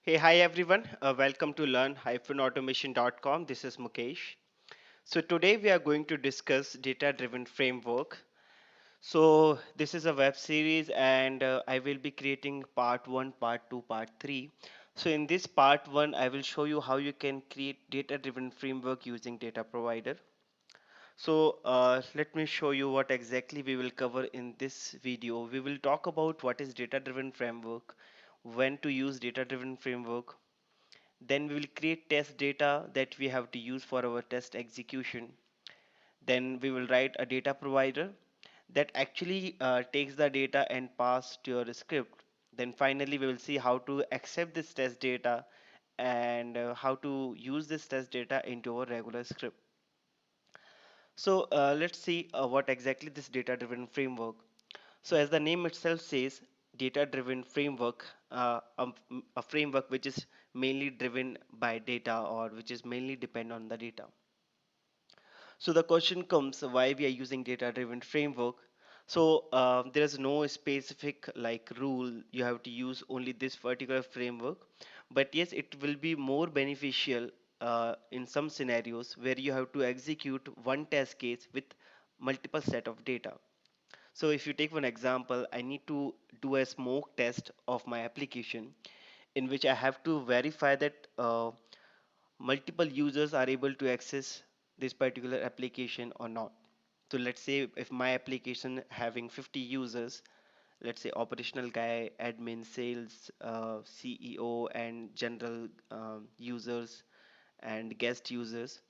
Hey, hi everyone. Welcome to learn-automation.com. This is Mukesh. So today we are going to discuss data-driven framework. So this is a web series and I will be creating part 1, part 2, part 3. So in this part 1, I will show you how you can create data-driven framework using data provider. So let me show you what exactly we will cover in this video. We will talk about what is data-driven framework, when to use data-driven framework. Then we will create test data that we have to use for our test execution. Then we will write a data provider that actually takes the data and pass to your script. Then finally we will see how to accept this test data and how to use this test data into our regular script. So let's see what exactly this data driven framework. So as the name itself says, data driven framework, a framework which is mainly driven by data or which is mainly depend on the data. So the question comes why we are using data driven framework. So there is no specific like rule you have to use only this particular framework, but yes, it will be more beneficial in some scenarios where you have to execute one test case with multiple set of data. So if you take one example, I need to do a smoke test of my application in which I have to verify that multiple users are able to access this particular application or not. So let's say if my application having 50 users, let's say operational guy, admin, sales, CEO, and general users and guest users.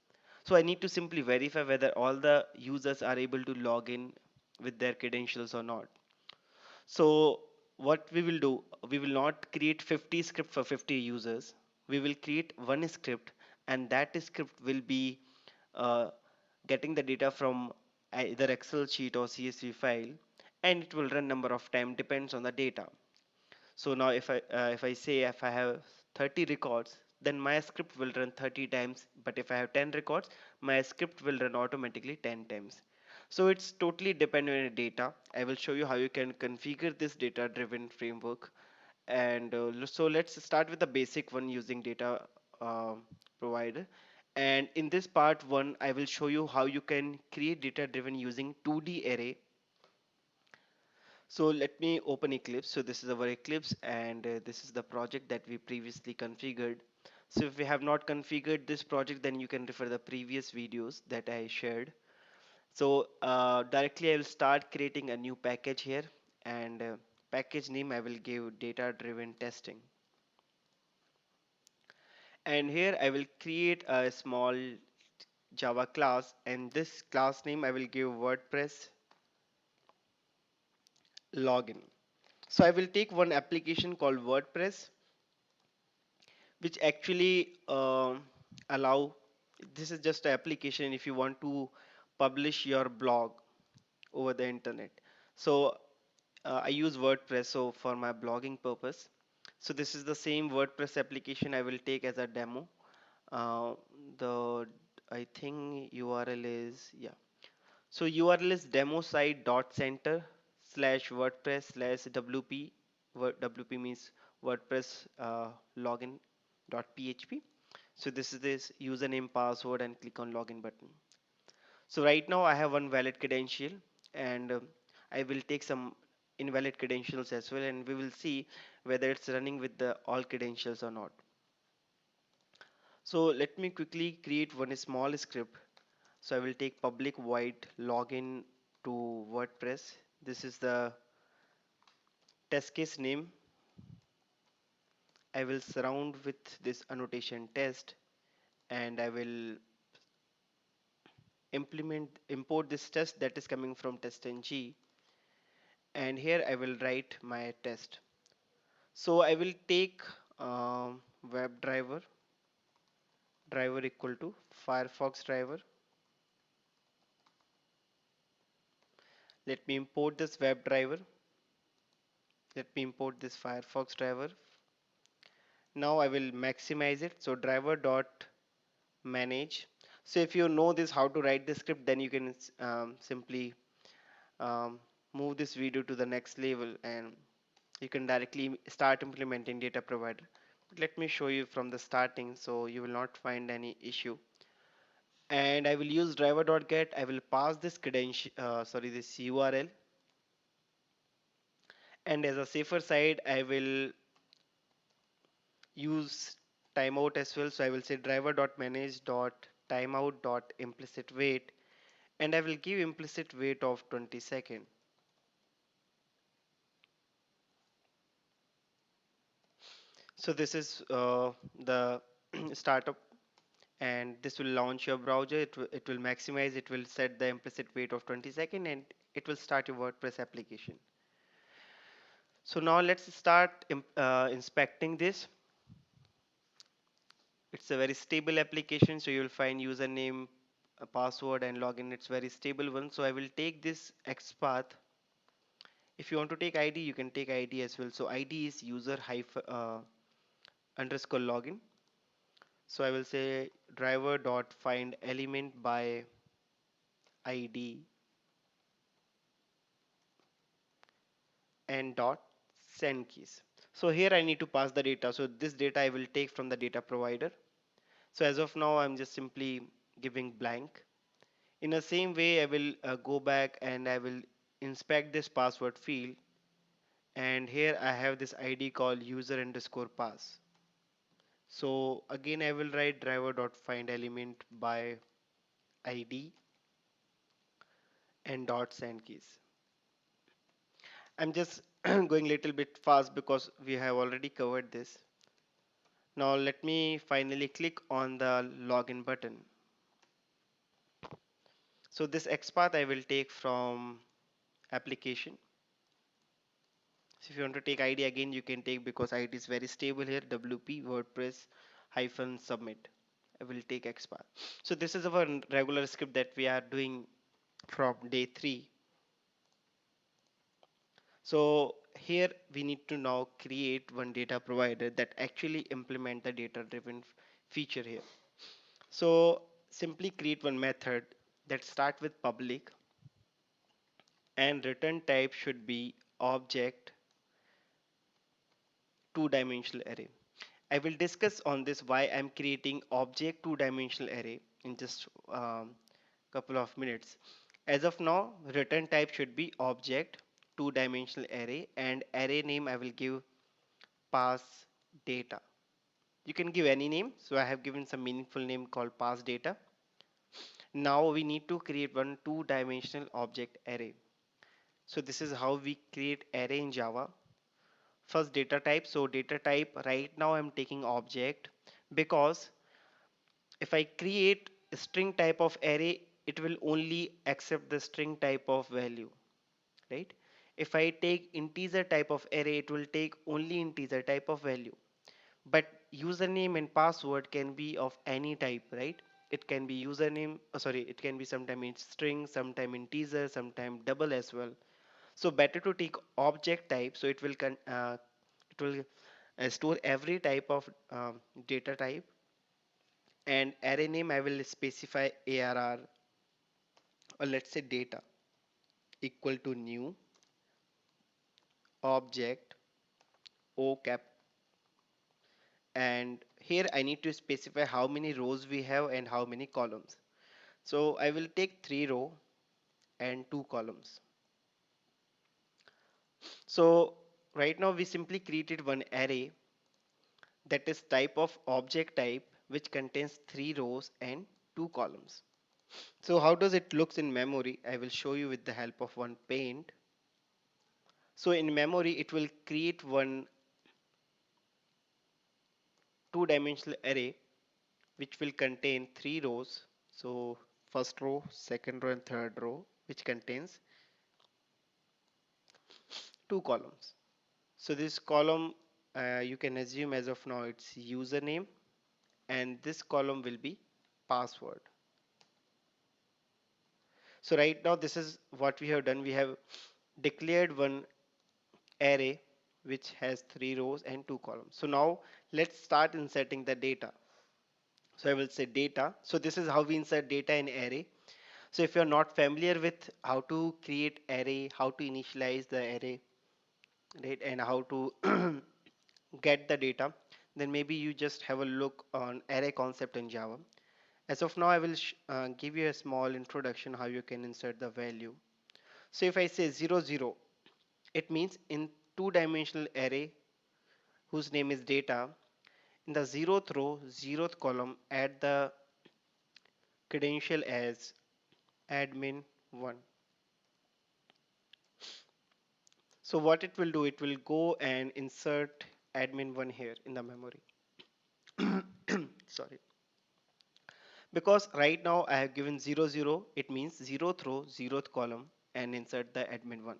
So I need to simply verify whether all the users are able to log in with their credentials or not. So what we will do, we will not create 50 script for 50 users. We will create one script and that script will be uh, getting the data from either Excel sheet or CSV file and it will run number of time depends on the data. So now if I say if I have 30 records, then my script will run 30 times. But if I have 10 records, my script will run automatically 10 times. So it's totally dependent on the data. I will show you how you can configure this data driven framework. And so let's start with the basic one using data provider. And in this part one, I will show you how you can create data driven using 2D array. So let me open Eclipse. So this is our Eclipse and this is the project that we previously configured. So if we have not configured this project, then you can refer the previous videos that I shared. So directly I will start creating a new package here and package name I will give data driven testing. And here I will create a small Java class and this class name I will give WordPress login. So I will take one application called WordPress which actually allow, this is just an application if you want to publish your blog over the internet. So I use WordPress so for my blogging purpose. So this is the same WordPress application I will take as a demo. The I think URL is, yeah, so URL is demo site dot center slash WordPress slash WP. WP means WordPress login dot PHP. So this is this username, password, and click on login button. So right now I have one valid credential, and I will take some invalid credentials as well, and we will see whether it's running with the all credentials or not. So let me quickly create one small script. So I will take public void login to WordPress. This is the test case name. I will surround with this annotation test and I will import this test that is coming from testng, and here I will write my test. So I will take web driver equal to Firefox driver. Let me import this web driver. Let me import this Firefox driver. Now I will maximize it. So driver dot manage. So if you know this how to write the script, then you can simply um, move this video to the next level and you can directly start implementing data provider. Let me show you from the starting so you will not find any issue. And I will use driver.get. I will pass this credential, this URL. And as a safer side, I will use timeout as well. So I will say driver.manage.timeout.implicit wait, and I will give implicit wait of 20 seconds. So this is the startup, and this will launch your browser. It will maximize, it will set the implicit wait of 20 seconds, and it will start your WordPress application. So now let's start inspecting this. It's a very stable application, so you'll find username, a password, and login. It's very stable one. So I will take this XPath. If you want to take ID, you can take ID as well. So ID is user hyphen underscore login. So I will say driver dot find element by ID and dot send keys. So here I need to pass the data. So this data I will take from the data provider. So as of now, I'm just simply giving blank. In the same way, I will go back and I will inspect this password field. And here I have this ID called user underscore pass. So again, I will write driver dot find element by ID and dot send keys. I'm just going a little bit fast because we have already covered this. Now let me finally click on the login button. So this XPath I will take from application. So if you want to take ID again, you can take, because ID is very stable here. WP WordPress hyphen submit. I will take XPath. So this is our regular script that we are doing from day 3. So here we need to now create one data provider that actually implement the data driven feature here. So simply create one method that start with public, and return type should be object two-dimensional array. I will discuss on this why I'm creating object two-dimensional array in just couple of minutes. As of now, return type should be object two-dimensional array, and array name I will give pass data. You can give any name, so I have given some meaningful name called pass data. Now we need to create one two-dimensional object array. So this is how we create array in Java. First, data type. So data type, right now I'm taking object, because if I create a string type of array, it will only accept the string type of value, right? If I take integer type of array, it will take only integer type of value. But username and password can be of any type, right? It can be username, it can be sometime string, sometime integer, sometime double as well. So better to take object type, so it will store every type of data type. And array name I will specify arr, or let's say data equal to new object o cap. And here I need to specify how many rows we have and how many columns. So I will take 3 row and 2 columns. So right now we simply created one array that is type of object type, which contains 3 rows and 2 columns. So how does it looks in memory? I will show you with the help of one paint. So in memory it will create one two-dimensional array which will contain 3 rows. So first row, second row, and third row, which contains 2 columns. So this column, you can assume as of now it's username, and this column will be password. So right now this is what we have done. We have declared one array which has 3 rows and 2 columns. So now let's start inserting the data. So I will say data. So this is how we insert data in array. So if you're not familiar with how to create array, how to initialize the array, right, and how to get the data, then maybe you just have a look on array concept in Java. As of now, I will give you a small introduction how you can insert the value. So if I say 0, 0, it means in two-dimensional array whose name is data, in the 0th row, 0th column, add the credential as admin1. So what it will do, it will go and insert admin1 here in the memory. Sorry. Because right now I have given 0, 0, it means 0th row, 0th column and insert the admin1.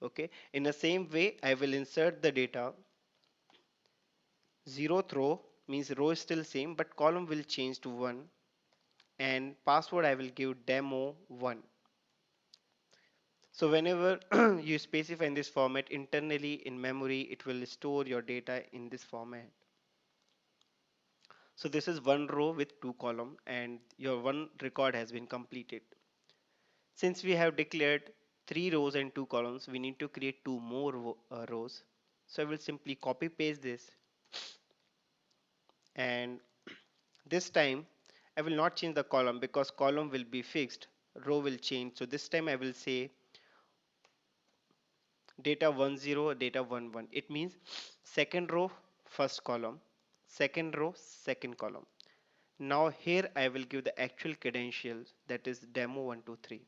Okay. In the same way, I will insert the data. 0th row means row is still same, but column will change to 1 and password I will give demo1. So whenever you specify in this format internally in memory, it will store your data in this format. So this is one row with two column and your one record has been completed. Since we have declared three rows and two columns, we need to create two more rows. So I will simply copy paste this, and this time I will not change the column because column will be fixed, row will change. So this time I will say data 10, data 11. It means second row, first column, second row, second column. Now here I will give the actual credentials, that is demo123.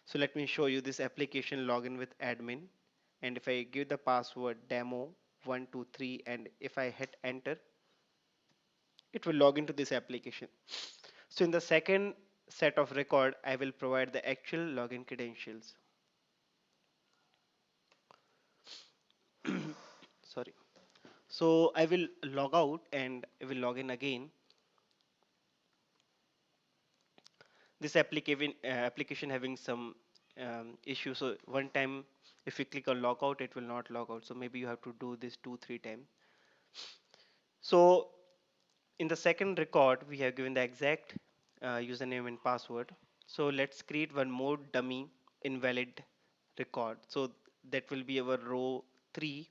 So let me show you this application login with admin, and if I give the password demo123 and if I hit enter, it will log into this application. So in the second set of record, I will provide the actual login credentials. Sorry. So I will log out and I will log in again. This application having some issue. So one time if you click on logout, it will not log out. So maybe you have to do this 2-3 times. So in the second record, we have given the exact username and password. So let's create one more dummy invalid record. So that will be our row 3.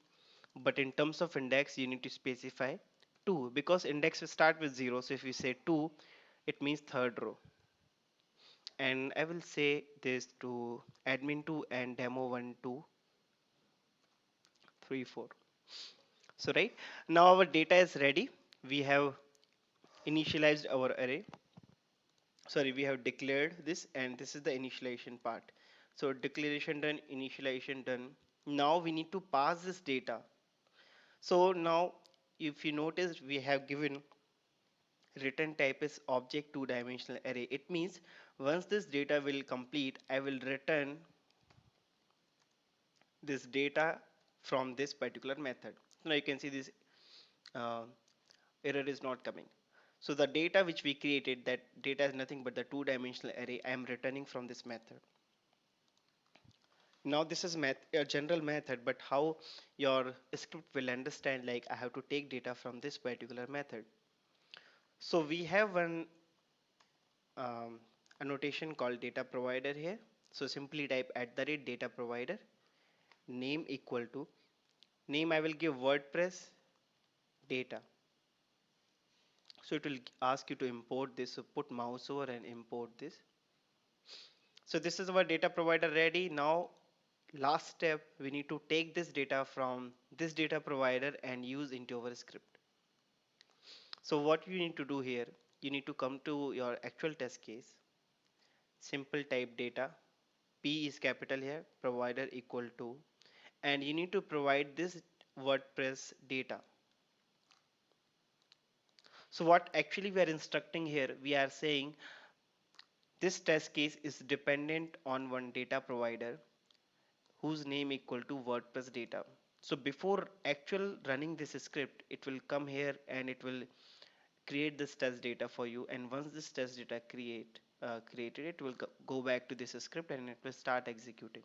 But in terms of index, you need to specify 2 because index will start with 0. So if we say 2, it means third row. And I will say this to admin2 and demo1, 2, 3, 4. So right now our data is ready. We have initialized our array. Sorry, we have declared this and this is the initialization part. So declaration done, initialization done. Now we need to pass this data. So now if you notice, we have given return type is object two dimensional array. It means once this data will complete, I will return this data from this particular method. Now you can see this uh, error is not coming. So the data which we created, that data is nothing but the two dimensional array I am returning from this method. Now this is a general method, but how your script will understand, like I have to take data from this particular method. So we have one annotation called data provider here. So simply type at the rate data provider name equal to name. I will give WordPress data. So it will ask you to import this. So put mouse over and import this. So this is our data provider ready. Now last step, we need to take this data from this data provider and use into our script. So what you need to do here, you need to come to your actual test case, simple type data, P is capital here, provider equal to, and you need to provide this WordPress data. So what actually we are instructing here, we are saying this test case is dependent on one data provider whose name equal to WordPress data. So before actual running this script, it will come here and it will create this test data for you. And once this test data created, it will go back to this script and it will start executing.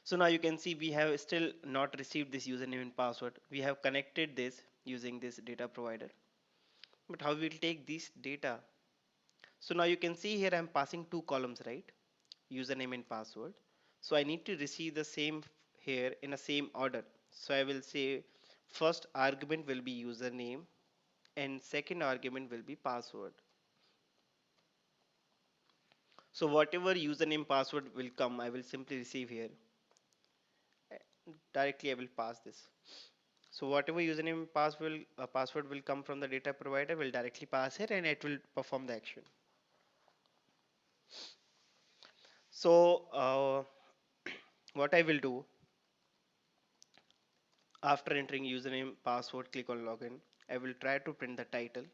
So now you can see we have still not received this username and password. We have connected this using this data provider. But how we will take this data? So now you can see here I'm passing two columns, right? Username and password. So I need to receive the same here in a same order. So I will say First argument will be username and second argument will be password. So whatever username password will come, I will simply receive here. Directly I will pass this. So whatever username password will come from the data provider will directly pass here and it will perform the action. So what I will do after entering username password, click on login. I will try to print the title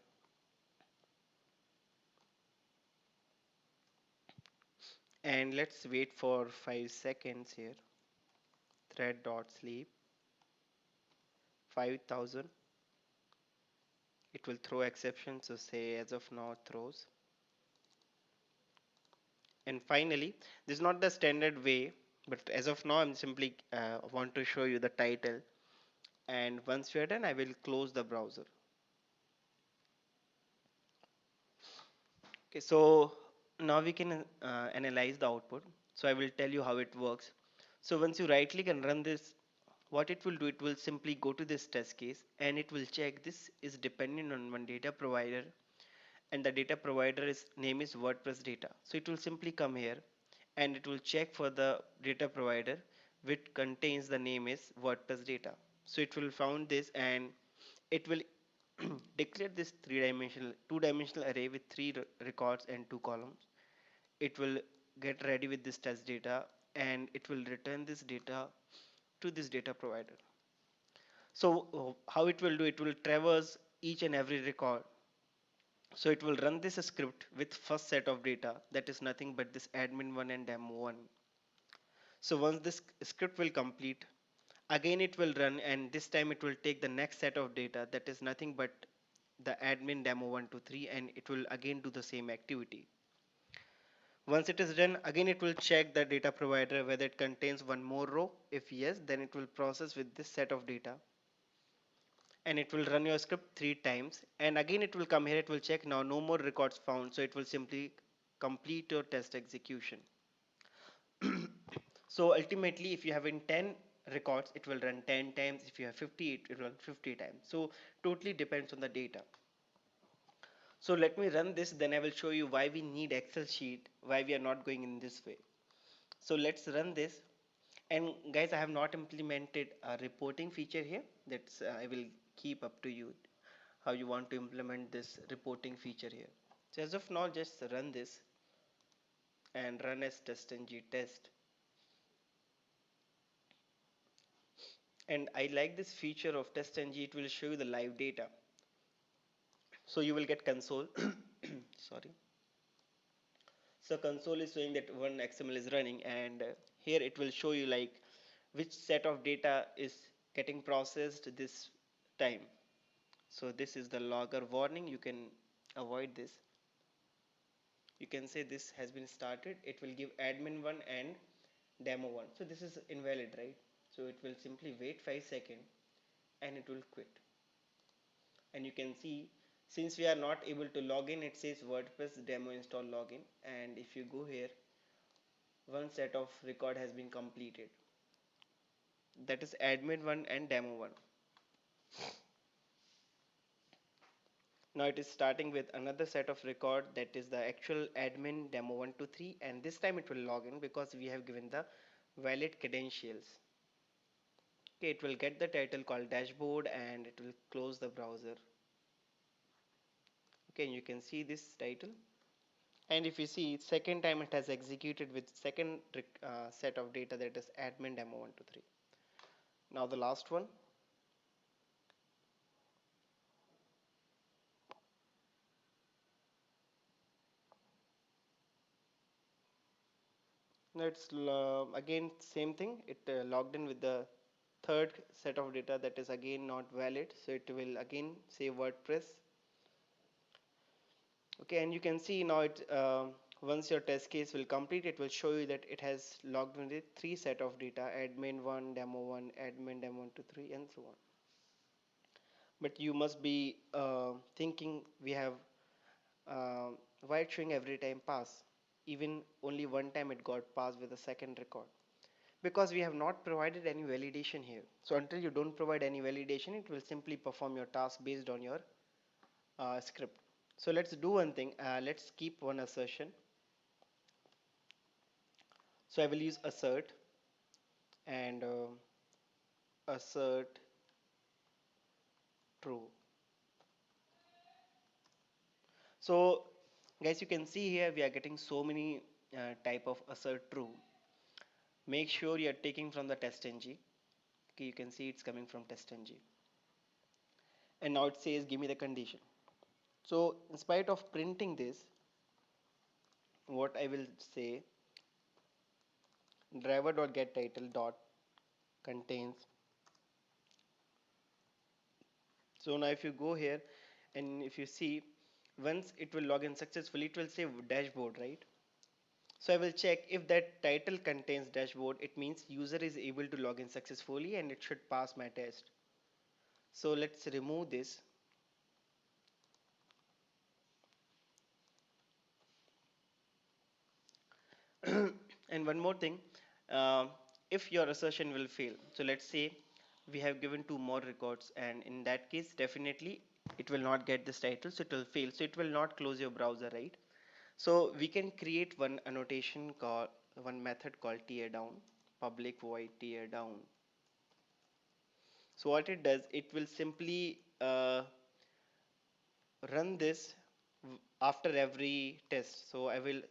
and let's wait for 5 seconds here. Thread dot sleep 5000. It will throw exception, so say as of now throws. And finally, this is not the standard way, but as of now I'm simply want to show you the title, and once we are done I will close the browser. Okay, so now we can analyze the output. So I will tell you how it works. So once you right click and run this, what it will do, it will simply go to this test case and it will check this is dependent on one data provider, and the data provider is name is WordPress data. So it will simply come here and it will check for the data provider which contains the name is WordPress data. So it will found this and it will declare this two-dimensional array with three records and two columns. It will get ready with this test data and it will return this data to this data provider. So how it will do, it will traverse each and every record. So it will run this script with first set of data, that is nothing but this admin1 and demo1. So once this script will complete, again it will run and this time it will take the next set of data, that is nothing but the admin demo1 to 3, and it will again do the same activity. Once it is done, again it will check the data provider whether it contains one more row. If yes, then it will process with this set of data and it will run your script 3 times, and again it will come here, it will check now no more records found, so it will simply complete your test execution. So ultimately if you have in 10 records it will run 10 times, if you have 50 it will run 50 times, so totally depends on the data. So let me run this, then I will show you why we need Excel sheet, why we are not going in this way. So let's run this. And guys, I have not implemented a reporting feature here. That's I will keep up to you how you want to implement this reporting feature here. So as of now, just run this and run as testng test. And I like this feature of testng. It will show you the live data. So you will get console. Sorry. So console is showing that one XML is running, and here it will show you like which set of data is getting processed this time. So this is the logger warning. You can avoid this. You can say this has been started. It will give admin1 and demo1. So this is invalid, right? So it will simply wait 5 seconds and it will quit. And you can see since we are not able to log in, it says WordPress demo install login, and if you go here, one set of record has been completed, that is admin1 and demo1. Now it is starting with another set of record, that is the actual admin demo1 to 3, and this time it will log in because we have given the valid credentials. Okay, it will get the title called dashboard and it will close the browser. Okay, and you can see this title, and if you see second time it has executed with second set of data, that is admin demo1 to 3. Now the last one. Now it's again same thing, it logged in with the third set of data, that is again not valid, so it will again say WordPress. Okay, and you can see now it once your test case will complete, it will show you that it has logged in with three set of data, admin1 demo1, admin demo1 to 3, and so on. But you must be thinking we have why it's showing every time pass, even only one time it got passed with a second record, because we have not provided any validation here. So until you don't provide any validation, it will simply perform your task based on your script. So let's do one thing. Let's keep one assertion. So I will use assert and assert true. So guys, you can see here we are getting so many type of assert true. Make sure you are taking from the testng. Okay, you can see it's coming from testng. And now it says give me the condition. So in spite of printing this, what I will say, driver.getTitle dot contains. So now if you go here and if you see, once it will log in successfully, it will say dashboard, right? So I will check if that title contains dashboard, it means user is able to log in successfully and it should pass my test. So let's remove this. And one more thing, uh, if your assertion will fail, so let's say we have given two more records, and in that case definitely it will not get this title, so it will fail, so it will not close your browser, right? So we can create one annotation called, one method called tear down, public void tear down. So what it does, it will simply run this after every test. So I will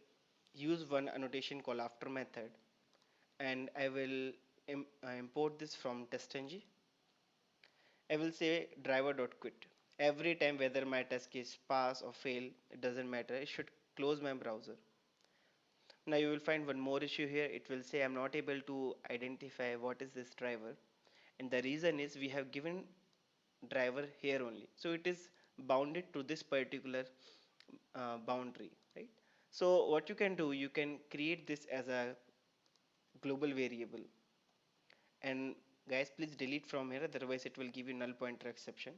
use one annotation called after method, and I will import this from testng. I will say driver.quit. Every time whether my test case pass or fail, it doesn't matter. It should close my browser. Now you will find one more issue here. It will say I'm not able to identify what is this driver. And the reason is we have given driver here only. So it is bounded to this particular boundary, right? So what you can do, you can create this as a global variable. And guys, please delete from here, otherwise it will give you null pointer exception.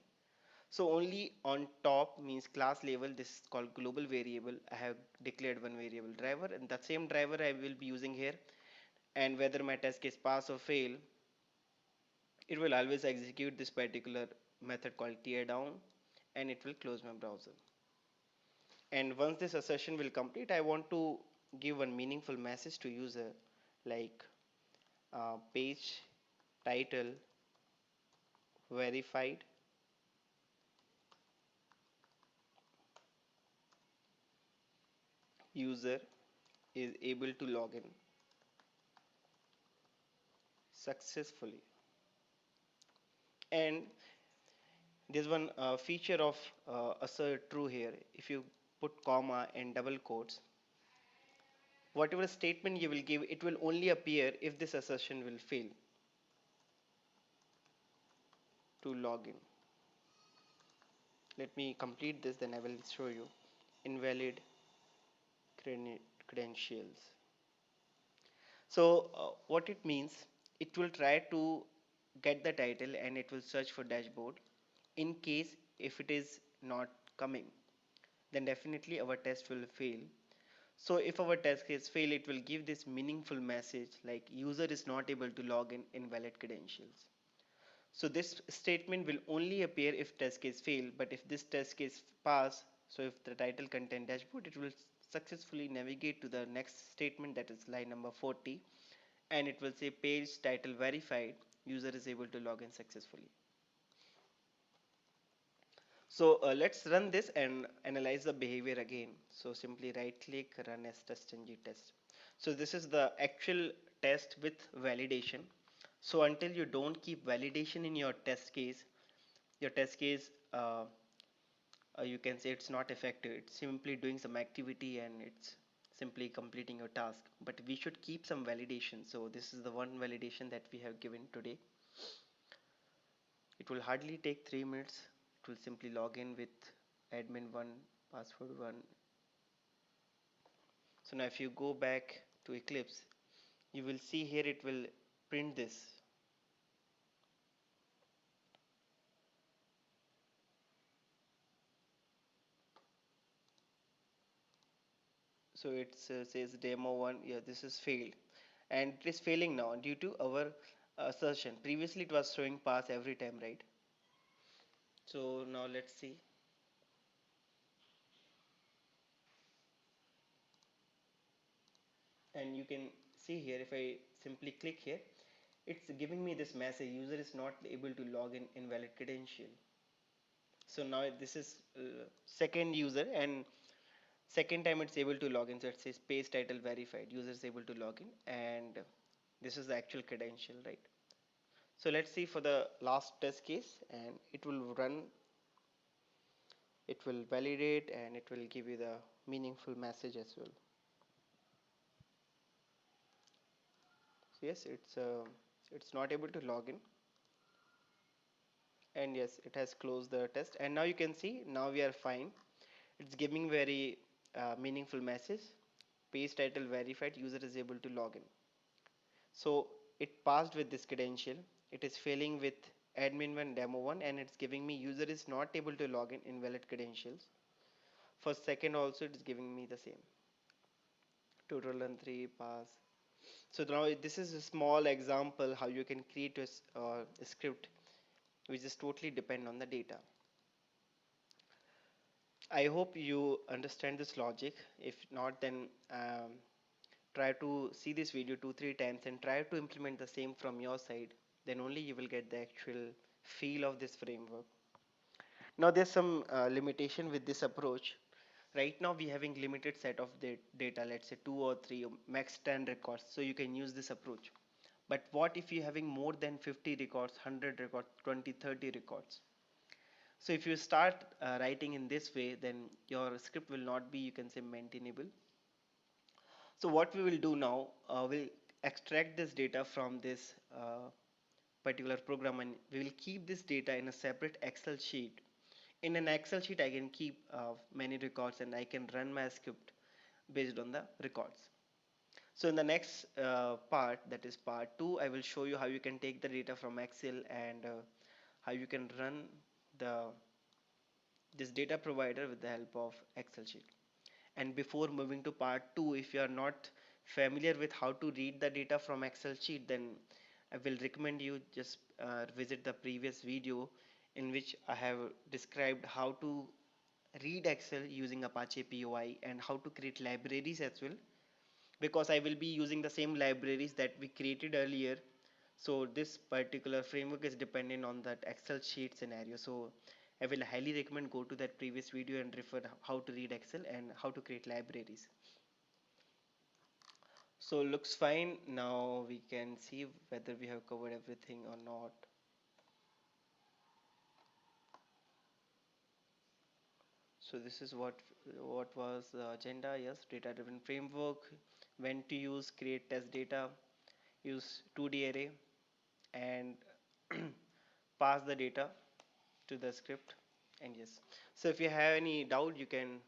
So only on top means class level, this is called global variable. I have declared one variable driver, and the same driver I will be using here. And whether my test case pass or fail, it will always execute this particular method called tear down, and it will close my browser. And once this assertion will complete, I want to give one meaningful message to user, like page title verified, user is able to log in successfully. And there's one feature of assert true here. If you put comma and double quotes, whatever statement you will give, it will only appear if this assertion will fail to log in. Let me complete this, then I will show you. Invalid credentials. So what it means, it will try to get the title and it will search for dashboard. In case if it is not coming, then definitely our test will fail. So if our test case fail, it will give this meaningful message like user is not able to log in, invalid credentials. So this statement will only appear if test case fail, but if this test case pass, so if the title content dashboard, it will successfully navigate to the next statement, that is line number 40, and it will say page title verified, user is able to log in successfully. So let's run this and analyze the behavior again. So simply right click, run as testng test. So this is the actual test with validation. So until you don't keep validation in your test case, your test case, you can say it's not effective. It's simply doing some activity and it's simply completing your task. But we should keep some validation. So this is the one validation that we have given today. It will hardly take 3 minutes. It will simply log in with admin1, password1. So now if you go back to Eclipse, you will see here it will print this. So it says demo1, yeah, this is failed. and it is failing now due to our assertion. Previously it was showing pass every time, right? So now let's see, and you can see here if I simply click here, it's giving me this message: user is not able to log in, invalid credential. So now this is second user, and second time it's able to log in, so it says page title verified, user is able to log in, and this is the actual credential, right? So let's see for the last test case, and it will run, it will validate, and it will give you the meaningful message as well. So yes, it's not able to log in, and yes, it has closed the test, and now you can see now we are fine. It's giving very meaningful message: page title verified, user is able to log in. So it passed with this credential. It is failing with admin1 demo1, and it's giving me user is not able to log in, invalid credentials. For second also it is giving me the same, total and 3 pass. So now this is a small example how you can create a script which is totally depend on the data. I hope you understand this logic. If not, then try to see this video 2-3 times and try to implement the same from your side. Then only you will get the actual feel of this framework. Now there's some limitation with this approach. Right now we having limited set of data, let's say 2 or 3 or max 10 records, so you can use this approach. But what if you having more than 50 records, 100 records, 20, 30 records? So if you start writing in this way, then your script will not be, you can say, maintainable. So what we will do now, we'll extract this data from this particular program, and we will keep this data in a separate Excel sheet. In an Excel sheet I can keep many records, and I can run my script based on the records. So in the next part, that is part 2, I will show you how you can take the data from Excel, and how you can run the this data provider with the help of Excel sheet. And before moving to part 2, if you are not familiar with how to read the data from Excel sheet, then I will recommend you just visit the previous video in which I have described how to read Excel using Apache POI and how to create libraries as well, because I will be using the same libraries that we created earlier. So this particular framework is dependent on that Excel sheet scenario. So I will highly recommend go to that previous video and refer how to read Excel and how to create libraries. So looks fine. Now we can see whether we have covered everything or not. So this is what was the agenda. Yes, data driven framework, when to use, create test data, use 2D array, and pass the data to the script. And yes, so if you have any doubt, you can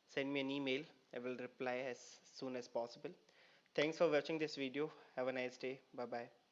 send me an email. I will reply as soon as possible. Thanks for watching this video. Have a nice day. Bye bye.